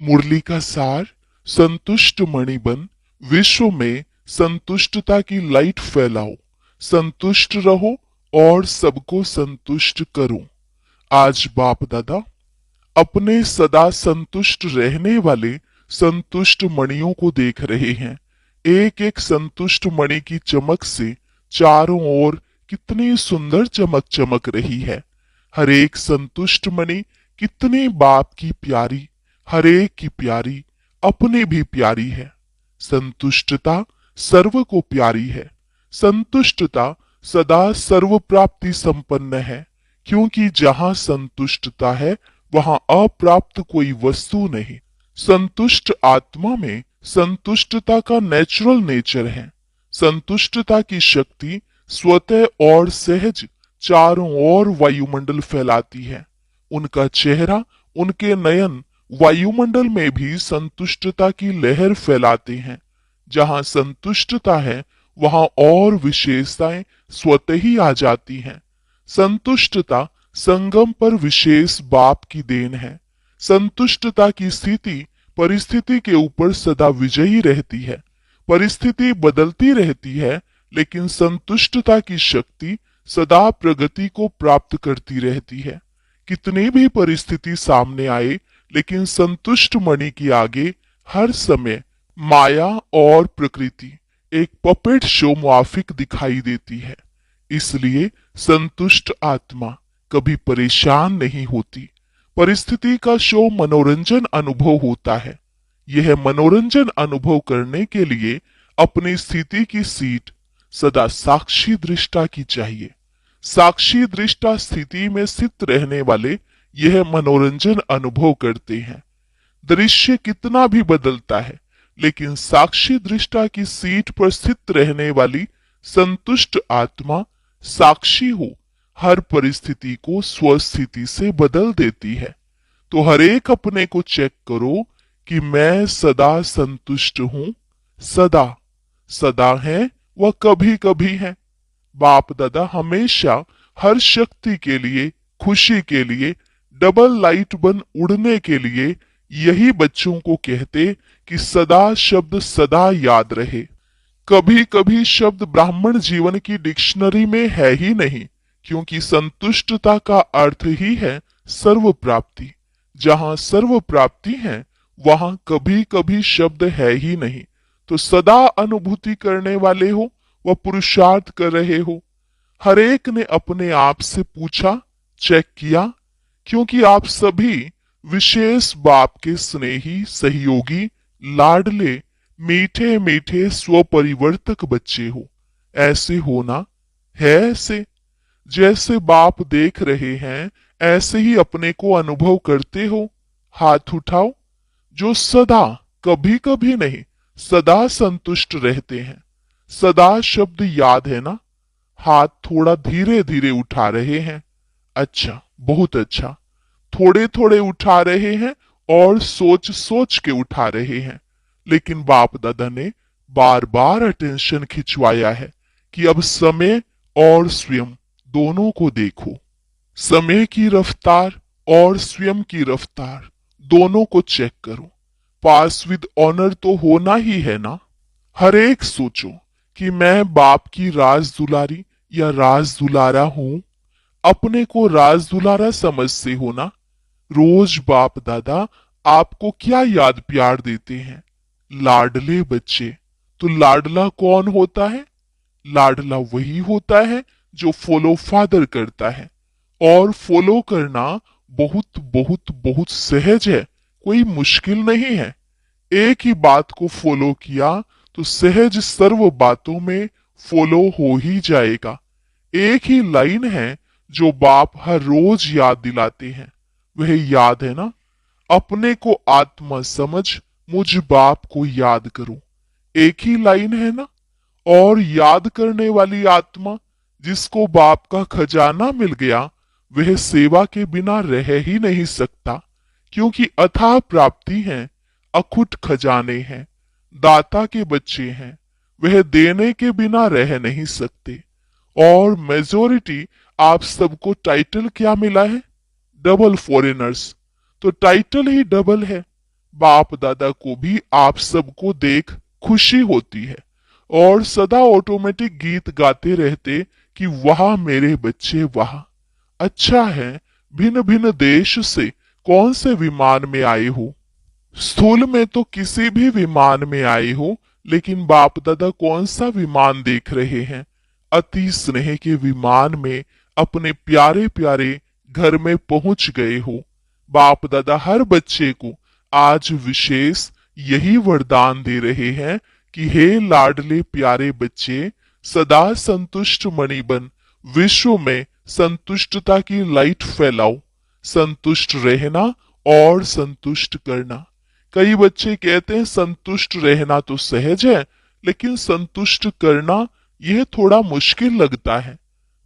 मुरली का सार, संतुष्ट मणि बन विश्व में संतुष्टता की लाइट फैलाओ। संतुष्ट रहो और सबको संतुष्ट करो। आज बाप दादा अपने सदा संतुष्ट रहने वाले संतुष्ट मणियों को देख रहे हैं। एक एक संतुष्ट मणि की चमक से चारों ओर कितनी सुंदर चमक चमक रही है। हर एक संतुष्ट मणि कितनी बाप की प्यारी, हर एक की प्यारी, अपने भी प्यारी है। संतुष्टता सर्व को प्यारी है। संतुष्टता सदा सर्व प्राप्ति संपन्न है, क्योंकि जहां संतुष्टता है वहां अप्राप्त कोई वस्तु नहीं। संतुष्ट आत्मा में संतुष्टता का नेचुरल नेचर है। संतुष्टता की शक्ति स्वतः और सहज चारों ओर वायुमंडल फैलाती है। उनका चेहरा, उनके नयन वायुमंडल में भी संतुष्टता की लहर फैलाते हैं। जहां संतुष्टता है वहां और विशेषताएं स्वतः ही आ जाती हैं। संतुष्टता संगम पर विशेष बाप की देन है। संतुष्टता की स्थिति परिस्थिति के ऊपर सदा विजयी रहती है। परिस्थिति बदलती रहती है, लेकिन संतुष्टता की शक्ति सदा प्रगति को प्राप्त करती रहती है। कितनी भी परिस्थिति सामने आए, लेकिन संतुष्ट मणि के आगे हर समय माया और प्रकृति एक पपेट शो मुआफिक दिखाई देती है। इसलिए संतुष्ट आत्मा कभी परेशान नहीं होती। परिस्थिति का शो मनोरंजन अनुभव होता है। यह मनोरंजन अनुभव करने के लिए अपनी स्थिति की सीट सदा साक्षी दृष्टा की चाहिए। साक्षी दृष्टा स्थिति में स्थित रहने वाले यह मनोरंजन अनुभव करते हैं। दृश्य कितना भी बदलता है, लेकिन साक्षी दृष्टा की सीट पर स्थित रहने वाली संतुष्ट आत्मा साक्षी हो हर परिस्थिति को स्वस्थिति से बदल देती है। तो हर एक अपने को चेक करो कि मैं सदा संतुष्ट हूं। सदा सदा है व कभी कभी है। बाप दादा हमेशा हर शक्ति के लिए, खुशी के लिए, डबल लाइट बन उड़ने के लिए यही बच्चों को कहते कि सदा शब्द सदा याद रहे। कभी कभी शब्द ब्राह्मण जीवन की डिक्शनरी में है ही नहीं, क्योंकि संतुष्टता का अर्थ ही है सर्व प्राप्ति। जहां सर्व प्राप्ति है वहां कभी कभी शब्द है ही नहीं। तो सदा अनुभूति करने वाले हो व पुरुषार्थ कर रहे हो। हर एक ने अपने आप से पूछा, चेक किया, क्योंकि आप सभी विशेष बाप के स्नेही, सहयोगी, लाडले, मीठे मीठे स्वपरिवर्तक बच्चे हो। ऐसे होना है। ऐसे जैसे बाप देख रहे हैं, ऐसे ही अपने को अनुभव करते हो। हाथ उठाओ जो सदा, कभी कभी नहीं, सदा संतुष्ट रहते हैं। सदा शब्द याद है ना? हाथ थोड़ा धीरे धीरे उठा रहे हैं। अच्छा, बहुत अच्छा। थोड़े थोड़े उठा रहे हैं और सोच सोच के उठा रहे हैं। लेकिन बाप दादा ने बार बार अटेंशन खिंचवाया है कि अब समय और स्वयं दोनों को देखो। समय की रफ्तार और स्वयं की रफ्तार दोनों को चेक करो। पास विद ऑनर तो होना ही है ना? हर एक सोचो कि मैं बाप की राज दुलारी या राज दुलारा हूं। अपने को राज दुलारा समझते हो ना? रोज बाप दादा आपको क्या याद प्यार देते हैं? लाडले बच्चे। तो लाडला कौन होता है? लाडला वही होता है जो फॉलो फादर करता है। और फॉलो करना बहुत बहुत बहुत सहज है, कोई मुश्किल नहीं है। एक ही बात को फॉलो किया तो सहज सर्व बातों में फॉलो हो ही जाएगा। एक ही लाइन है जो बाप हर रोज याद दिलाते हैं। वह याद है ना? अपने को आत्मा समझ मुझ बाप को याद करो। एक ही लाइन है ना? और याद करने वाली आत्मा जिसको बाप का खजाना मिल गया, वह सेवा के बिना रह ही नहीं सकता, क्योंकि अथाह प्राप्ति है, अखुट खजाने हैं, दाता के बच्चे हैं। वह देने के बिना रह नहीं सकते। और मेजोरिटी आप सबको टाइटल क्या मिला है? Double foreigners. तो टाइटल ही डबल है। बाप दादा को भी आप सबको देख खुशी होती है और सदा ऑटोमेटिक गीत गाते रहते कि वाह मेरे बच्चे वाह। अच्छा है, भिन्न भिन्न देश से कौन से विमान में आए हो। स्थूल में तो किसी भी विमान में आए हो, लेकिन बाप दादा कौन सा विमान देख रहे हैं। अति स्नेह के विमान में अपने प्यारे प्यारे घर में पहुंच गए हो। बाप दादा हर बच्चे को आज विशेष यही वरदान दे रहे हैं कि हे लाडले प्यारे बच्चे, सदा संतुष्ट मणि बन विश्व में संतुष्टता की लाइट फैलाओ। संतुष्ट रहना और संतुष्ट करना। कई बच्चे कहते हैं संतुष्ट रहना तो सहज है, लेकिन संतुष्ट करना यह थोड़ा मुश्किल लगता है।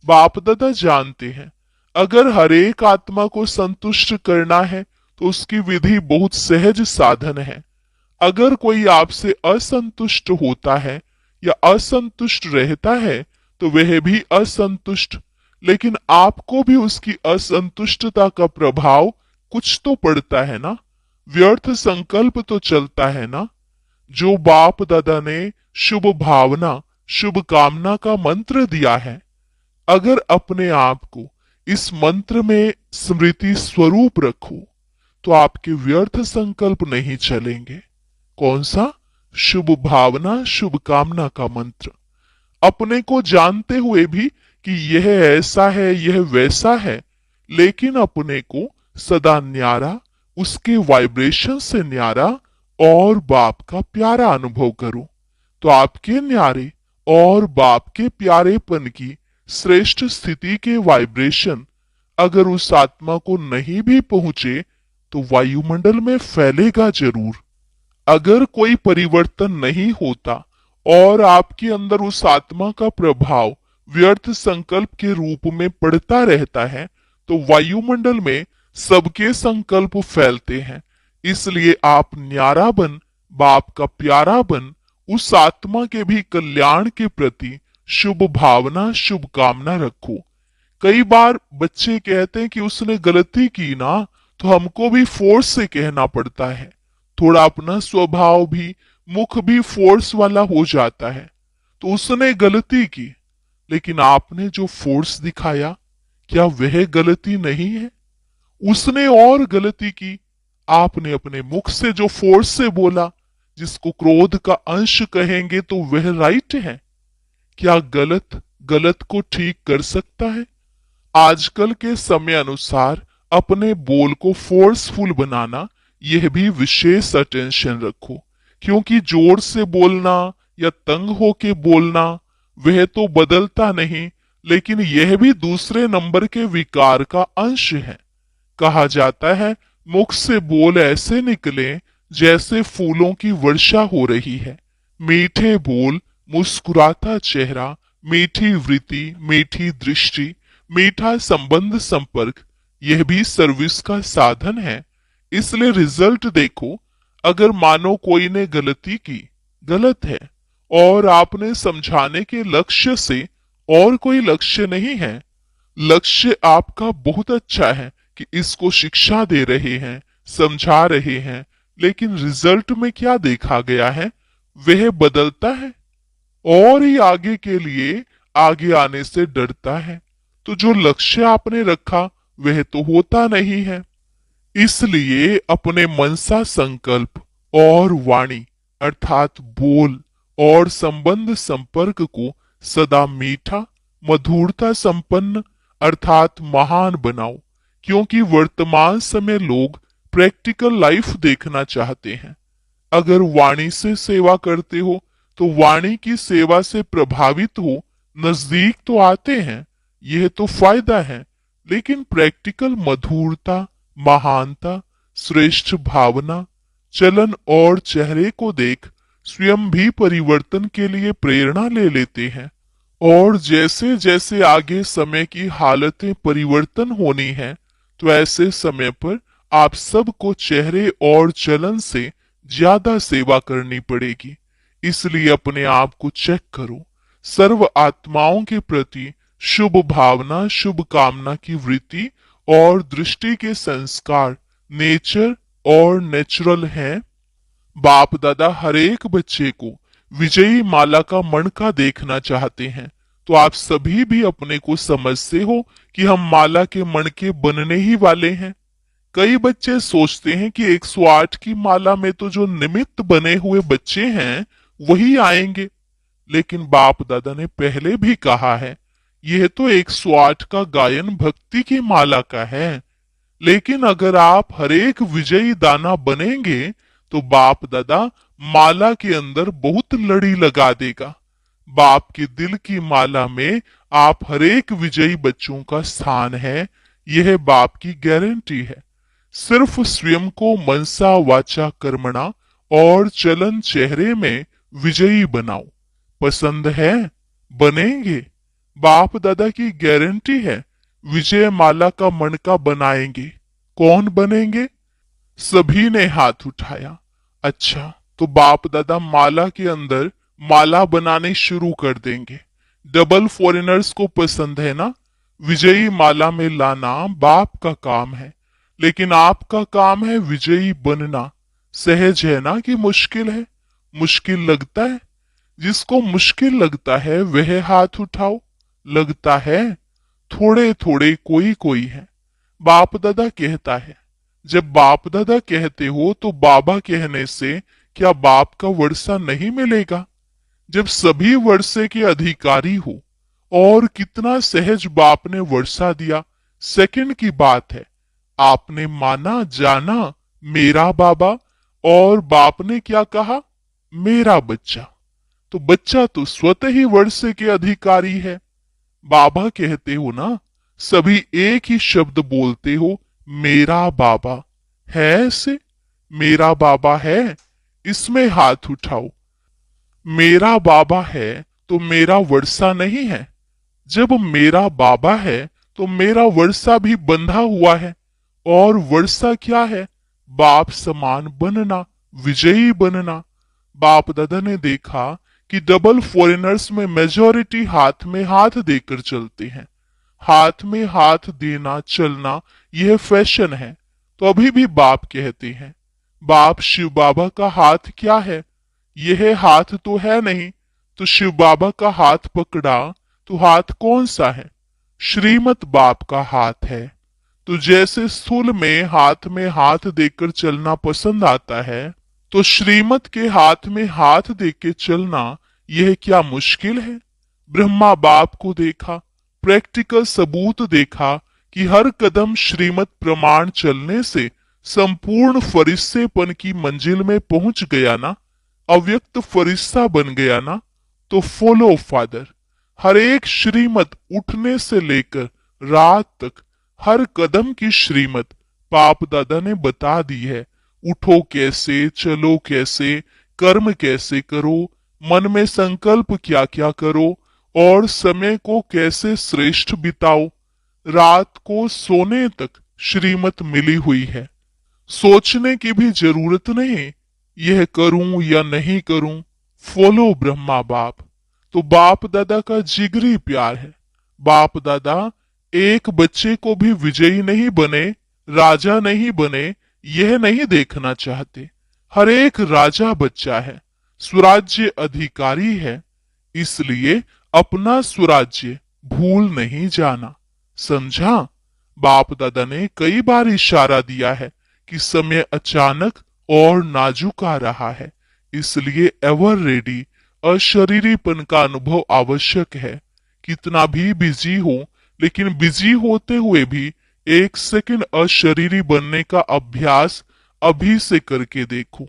बाप दादा जानते हैं, अगर हर एक आत्मा को संतुष्ट करना है तो उसकी विधि बहुत सहज साधन है। अगर कोई आपसे असंतुष्ट होता है या असंतुष्ट रहता है तो वह भी असंतुष्ट, लेकिन आपको भी उसकी असंतुष्टता का प्रभाव कुछ तो पड़ता है ना। व्यर्थ संकल्प तो चलता है ना। जो बाप दादा ने शुभ भावना शुभ कामना का मंत्र दिया है, अगर अपने आप को इस मंत्र में स्मृति स्वरूप रखो तो आपके व्यर्थ संकल्प नहीं चलेंगे। कौन सा? शुभ भावना शुभ कामना का मंत्र। अपने को जानते हुए भी कि यह ऐसा है यह वैसा है, लेकिन अपने को सदा न्यारा, उसके वाइब्रेशन से न्यारा और बाप का प्यारा अनुभव करो तो आपके न्यारे और बाप के प्यारेपन की श्रेष्ठ स्थिति के वाइब्रेशन अगर उस आत्मा को नहीं भी पहुंचे तो वायुमंडल में फैलेगा जरूर। अगर कोई परिवर्तन नहीं होता और आपके अंदर उस आत्मा का प्रभाव व्यर्थ संकल्प के रूप में पड़ता रहता है तो वायुमंडल में सबके संकल्प फैलते हैं। इसलिए आप न्यारा बन, बाप का प्यारा बन, उस आत्मा के भी कल्याण के प्रति शुभ भावना शुभ कामना रखो। कई बार बच्चे कहते हैं कि उसने गलती की ना, तो हमको भी फोर्स से कहना पड़ता है। थोड़ा अपना स्वभाव भी, मुख भी फोर्स वाला हो जाता है। तो उसने गलती की, लेकिन आपने जो फोर्स दिखाया, क्या वह गलती नहीं है? उसने और गलती की, आपने अपने मुख से जो फोर्स से बोला, जिसको क्रोध का अंश कहेंगे, तो वह राइट है। क्या गलत गलत को ठीक कर सकता है? आजकल के समय अनुसार अपने बोल को फोर्सफुल बनाना, यह भी विशेष अटेंशन रखो, क्योंकि जोर से बोलना या तंग होके बोलना वह तो बदलता नहीं, लेकिन यह भी दूसरे नंबर के विकार का अंश है। कहा जाता है मुख से बोल ऐसे निकले जैसे फूलों की वर्षा हो रही है। मीठे बोल, मुस्कुराता चेहरा, मीठी वृत्ति, मीठी दृष्टि, मीठा संबंध संपर्क, यह भी सर्विस का साधन है। इसलिए रिजल्ट देखो। अगर मानो कोई ने गलती की, गलत है, और आपने समझाने के लक्ष्य से, और कोई लक्ष्य नहीं है, लक्ष्य आपका बहुत अच्छा है कि इसको शिक्षा दे रहे हैं, समझा रहे हैं, लेकिन रिजल्ट में क्या देखा गया है? वह बदलता है और ही आगे के लिए आगे आने से डरता है। तो जो लक्ष्य आपने रखा वह तो होता नहीं है। इसलिए अपने मनसा संकल्प और वाणी अर्थात बोल और संबंध संपर्क को सदा मीठा, मधुरता संपन्न अर्थात महान बनाओ, क्योंकि वर्तमान समय लोग प्रैक्टिकल लाइफ देखना चाहते हैं। अगर वाणी से सेवा करते हो तो वाणी की सेवा से प्रभावित हो, नजदीक तो आते हैं, यह तो फायदा है, लेकिन प्रैक्टिकल मधुरता, महानता, श्रेष्ठ भावना, चलन और चेहरे को देख स्वयं भी परिवर्तन के लिए प्रेरणा ले लेते हैं। और जैसे जैसे आगे समय की हालतें परिवर्तन होनी है, तो ऐसे समय पर आप सबको चेहरे और चलन से ज्यादा सेवा करनी पड़ेगी। इसलिए अपने आप को चेक करो। सर्व आत्माओं के प्रति शुभ भावना शुभ कामना की वृत्ति और दृष्टि के संस्कार नेचर और नेचुरल हैं। बाप दादा हर एक बच्चे को विजयी माला का मणका देखना चाहते हैं, तो आप सभी भी अपने को समझते हो कि हम माला के मणके बनने ही वाले हैं। कई बच्चे सोचते हैं कि 108 की माला में तो जो निमित्त बने हुए बच्चे हैं वही आएंगे, लेकिन बाप दादा ने पहले भी कहा है यह तो 108 का गायन भक्ति की माला का है। लेकिन अगर आप हरेक विजयी दाना बनेंगे तो बाप दादा माला के अंदर बहुत लड़ी लगा देगा। बाप के दिल की माला में आप हरेक विजयी बच्चों का स्थान है, यह बाप की गारंटी है। सिर्फ स्वयं को मनसा वाचा कर्मणा और चलन चेहरे में विजयी बनाओ। पसंद है? बनेंगे? बाप दादा की गारंटी है विजय माला का मणका बनाएंगे। कौन बनेंगे? सभी ने हाथ उठाया। अच्छा, तो बाप दादा माला के अंदर माला बनाने शुरू कर देंगे। डबल फॉरेनर्स को पसंद है ना? विजयी माला में लाना बाप का काम है, लेकिन आपका काम है विजयी बनना। सहज है ना कि मुश्किल है? मुश्किल लगता है? जिसको मुश्किल लगता है वह हाथ उठाओ। लगता है? थोड़े थोड़े कोई कोई है। बाप दादा कहता है, जब बाप दादा कहते हो तो बाबा कहने से क्या बाप का वर्षा नहीं मिलेगा? जब सभी वर्षे के अधिकारी हो, और कितना सहज बाप ने वर्षा दिया। सेकंड की बात है, आपने माना जाना मेरा बाबा, और बाप ने क्या कहा? मेरा बच्चा। तो बच्चा तो स्वतः ही वर्षे के अधिकारी है। बाबा कहते हो ना, सभी एक ही शब्द बोलते हो, मेरा बाबा। है ऐसे? मेरा बाबा है? इसमें हाथ उठाओ। मेरा बाबा है तो मेरा वर्षा नहीं है? जब मेरा बाबा है तो मेरा वर्षा भी बंधा हुआ है। और वर्षा क्या है? बाप समान बनना, विजयी बनना। बाप दादा ने देखा कि डबल फॉरेनर्स में मेजॉरिटी हाथ में हाथ देकर चलते हैं। हाथ में हाथ देना चलना यह फैशन है। तो अभी भी बाप कहते हैं, बाप शिव बाबा का हाथ क्या है? यह हाथ तो है नहीं। तो शिव बाबा का हाथ पकड़ा तो हाथ कौन सा है? श्रीमत बाप का हाथ है। तो जैसे स्थूल में हाथ देकर चलना पसंद आता है, तो श्रीमत के हाथ में हाथ देकर चलना यह क्या मुश्किल है? ब्रह्मा बाप को देखा, प्रैक्टिकल सबूत देखा कि हर कदम श्रीमत प्रमाण चलने से संपूर्ण फरिश्तेपन की मंजिल में पहुंच गया ना, अव्यक्त फरिश्ता बन गया ना। तो फॉलो फादर। हर एक श्रीमत उठने से लेकर रात तक हर कदम की श्रीमत बाप दादा ने बता दी है। उठो कैसे, चलो कैसे, कर्म कैसे करो, मन में संकल्प क्या क्या करो, और समय को कैसे श्रेष्ठ बिताओ। रात को सोने तक श्रीमत मिली हुई है। सोचने की भी जरूरत नहीं, यह करूं या नहीं करूं। फॉलो ब्रह्मा बाप। तो बाप दादा का जिगरी प्यार है। बाप दादा एक बच्चे को भी विजयी नहीं बने, राजा नहीं बने, यह नहीं देखना चाहते। हर एक राजा बच्चा है, स्वराज्य अधिकारी है। इसलिए अपना स्वराज्य भूल नहीं जाना। समझा? बाप दादा ने कई बार इशारा दिया है कि समय अचानक और नाजुक आ रहा है, इसलिए एवर रेडी अशरीरीपन का अनुभव आवश्यक है। कितना भी बिजी हो, लेकिन बिजी होते हुए भी एक सेकंड अशरीरी बनने का अभ्यास अभी से करके देखो।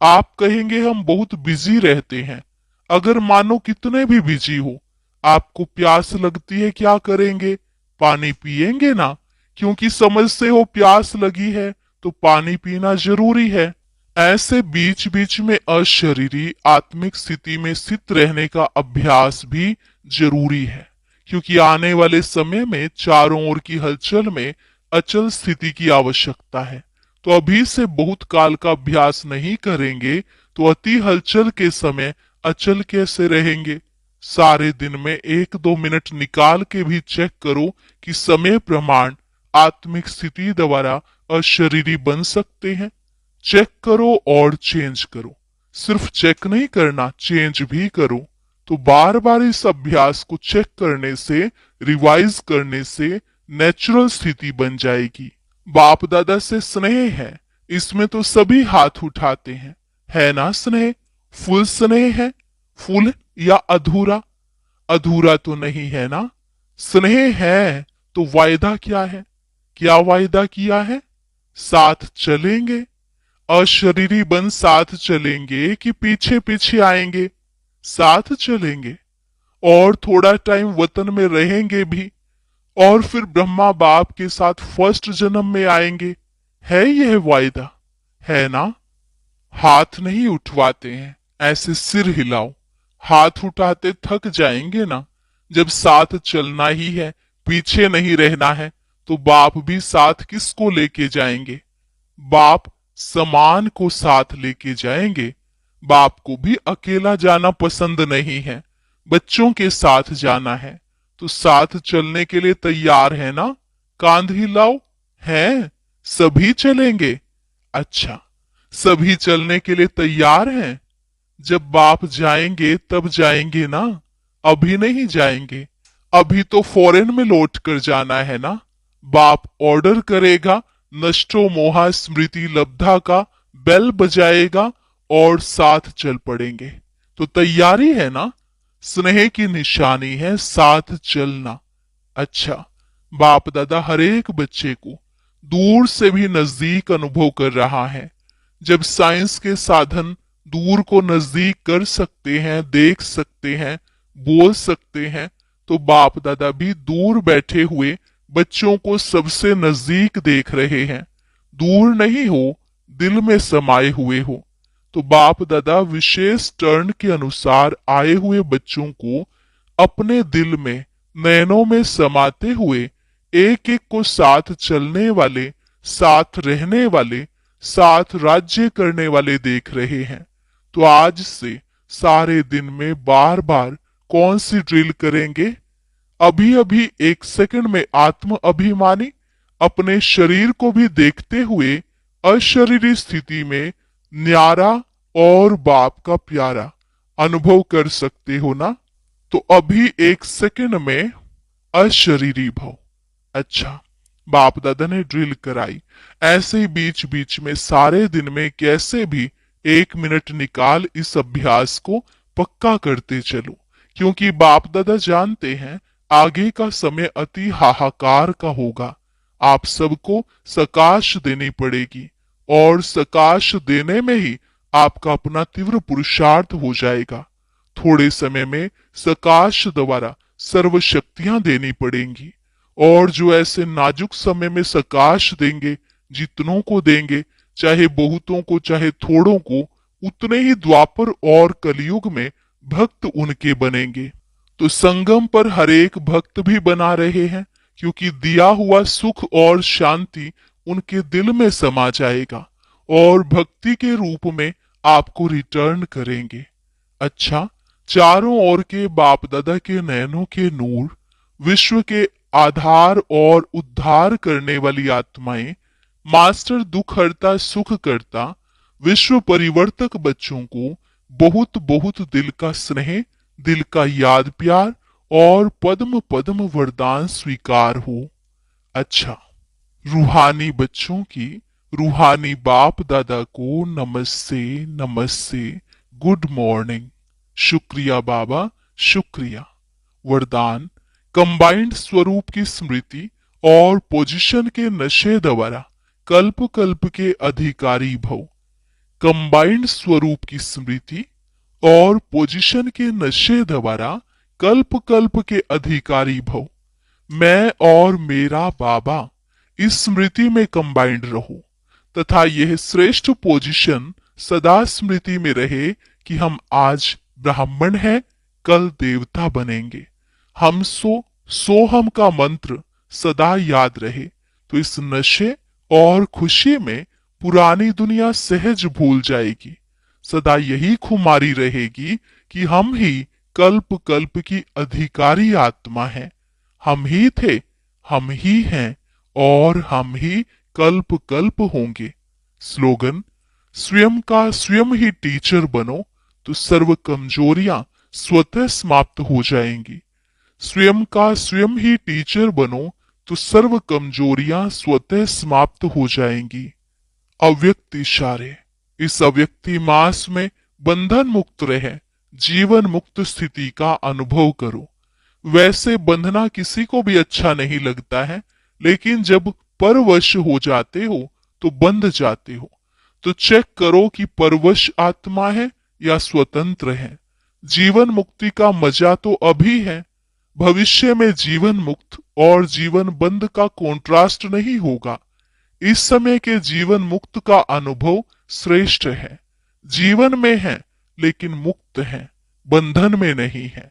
आप कहेंगे हम बहुत बिजी रहते हैं। अगर मानो कितने भी बिजी हो, आपको प्यास लगती है, क्या करेंगे? पानी पिएंगे ना, क्योंकि समझते हो प्यास लगी है तो पानी पीना जरूरी है। ऐसे बीच बीच में अशरीरी आत्मिक स्थिति में स्थित रहने का अभ्यास भी जरूरी है, क्योंकि आने वाले समय में चारों ओर की हलचल में अचल स्थिति की आवश्यकता है। तो अभी से बहुत काल का अभ्यास नहीं करेंगे तो अति हलचल के समय अचल कैसे रहेंगे? सारे दिन में 1-2 मिनट निकाल के भी चेक करो कि समय प्रमाण आत्मिक स्थिति द्वारा अशरीरी बन सकते हैं। चेक करो और चेंज करो। सिर्फ चेक नहीं करना, चेंज भी करो। तो बार बार इस अभ्यास को चेक करने से, रिवाइज करने से नेचुरल स्थिति बन जाएगी। बाप दादा से स्नेह है, इसमें तो सभी हाथ उठाते हैं, है ना स्नेह? फुल स्नेह है? फुल या अधूरा? अधूरा तो नहीं है ना? स्नेह है तो वायदा क्या है? क्या वायदा किया है? साथ चलेंगे। अशरीरी बन साथ चलेंगे कि पीछे पीछे आएंगे? साथ चलेंगे। और थोड़ा टाइम वतन में रहेंगे भी, और फिर ब्रह्मा बाप के साथ फर्स्ट जन्म में आएंगे। है यह वायदा? है ना? हाथ नहीं उठवाते हैं, ऐसे सिर हिलाओ। हाथ उठाते थक जाएंगे ना। जब साथ चलना ही है, पीछे नहीं रहना है, तो बाप भी साथ किसको लेके जाएंगे? बाप समान को साथ लेके जाएंगे। बाप को भी अकेला जाना पसंद नहीं है, बच्चों के साथ जाना है। तो साथ चलने के लिए तैयार है ना? कांध हिलाओ। हैं? सभी चलेंगे? अच्छा, सभी चलने के लिए तैयार हैं? जब बाप जाएंगे तब जाएंगे ना, अभी नहीं जाएंगे। अभी तो फॉरेन में लौट कर जाना है ना। बाप ऑर्डर करेगा, नष्टो मोहा स्मृति लब्धा का बेल बजाएगा और साथ चल पड़ेंगे। तो तैयारी है ना? स्नेह की निशानी है साथ चलना। अच्छा, बाप दादा हर एक बच्चे को दूर से भी नजदीक अनुभव कर रहा है। जब साइंस के साधन दूर को नजदीक कर सकते हैं, देख सकते हैं, बोल सकते हैं, तो बाप दादा भी दूर बैठे हुए बच्चों को सबसे नजदीक देख रहे हैं। दूर नहीं हो, दिल में समाये हुए हो। तो बाप दादा विशेष टर्न के अनुसार आए हुए बच्चों को अपने दिल में, नैनों में समाते हुए एक एक को साथ चलने वाले, साथ रहने वाले, साथ राज्य करने वाले देख रहे हैं। तो आज से सारे दिन में बार बार कौन सी ड्रिल करेंगे? अभी अभी एक सेकंड में आत्म अभिमानी अपने शरीर को भी देखते हुए अशरीरी स्थिति में न्यारा और बाप का प्यारा अनुभव कर सकते हो ना? तो अभी एक सेकंड में अशरीरी भव। अच्छा, बाप दादा ने ड्रिल कराई। ऐसे ही बीच बीच में सारे दिन में कैसे भी 1 मिनट निकाल इस अभ्यास को पक्का करते चलो, क्योंकि बाप दादा जानते हैं आगे का समय अति हाहाकार का होगा। आप सबको सकाश देनी पड़ेगी, और सकाश देने में ही आपका अपना तीव्र पुरुषार्थ हो जाएगा। थोड़े समय में सकाश द्वारा सर्व शक्तियां देनी पड़ेंगी, और जो ऐसे नाजुक समय में सकाश देंगे, जितनों को देंगे, चाहे बहुतों को चाहे थोड़ों को, उतने ही द्वापर और कलयुग में भक्त उनके बनेंगे। तो संगम पर हर एक भक्त भी बना रहे हैं, क्योंकि दिया हुआ सुख और शांति उनके दिल में समा जाएगा और भक्ति के रूप में आपको रिटर्न करेंगे। अच्छा, चारों ओर के बाप दादा के नयनों के नूर, विश्व के आधार और उद्धार करने वाली आत्माएं, मास्टर दुख हरता सुख करता, विश्व परिवर्तक बच्चों को बहुत बहुत दिल का स्नेह, दिल का याद प्यार और पद्म पद्म वरदान स्वीकार हो। अच्छा, रूहानी बच्चों की रूहानी बाप दादा को नमस्ते नमस्ते, गुड मॉर्निंग। शुक्रिया बाबा, शुक्रिया। वरदान: कंबाइंड स्वरूप की स्मृति और पोजीशन के नशे द्वारा कल्प कल्प के अधिकारी भव। कंबाइंड स्वरूप की स्मृति और पोजीशन के नशे द्वारा कल्प कल्प के अधिकारी भव। मैं और मेरा बाबा इस स्मृति में कंबाइंड रहो, तथा यह श्रेष्ठ पोजीशन सदा स्मृति में रहे कि हम आज ब्राह्मण हैं, कल देवता बनेंगे। हम सो हम का मंत्र सदा याद रहे। तो इस नशे और खुशी में पुरानी दुनिया सहज भूल जाएगी। सदा यही खुमारी रहेगी कि हम ही कल्प कल्प की अधिकारी आत्मा हैं। हम ही थे, हम ही हैं और हम ही कल्प कल्प होंगे। स्लोगन: स्वयं का स्वयं ही टीचर बनो तो सर्व कमजोरियां स्वतः समाप्त हो जाएंगी। स्वयं का स्वयं ही टीचर बनो तो सर्व कमजोरियां स्वतः समाप्त हो जाएंगी। अव्यक्त इशारे। इस अव्यक्ति मास में बंधन मुक्त रहे, जीवन मुक्त स्थिति का अनुभव करो। वैसे बंधना किसी को भी अच्छा नहीं लगता है, लेकिन जब परवश हो जाते हो तो बंध जाते हो। तो चेक करो कि परवश आत्मा है या स्वतंत्र है। जीवन मुक्ति का मजा तो अभी है, भविष्य में जीवन मुक्त और जीवन बंद का कॉन्ट्रास्ट नहीं होगा। इस समय के जीवन मुक्त का अनुभव श्रेष्ठ है। जीवन में है लेकिन मुक्त है, बंधन में नहीं है।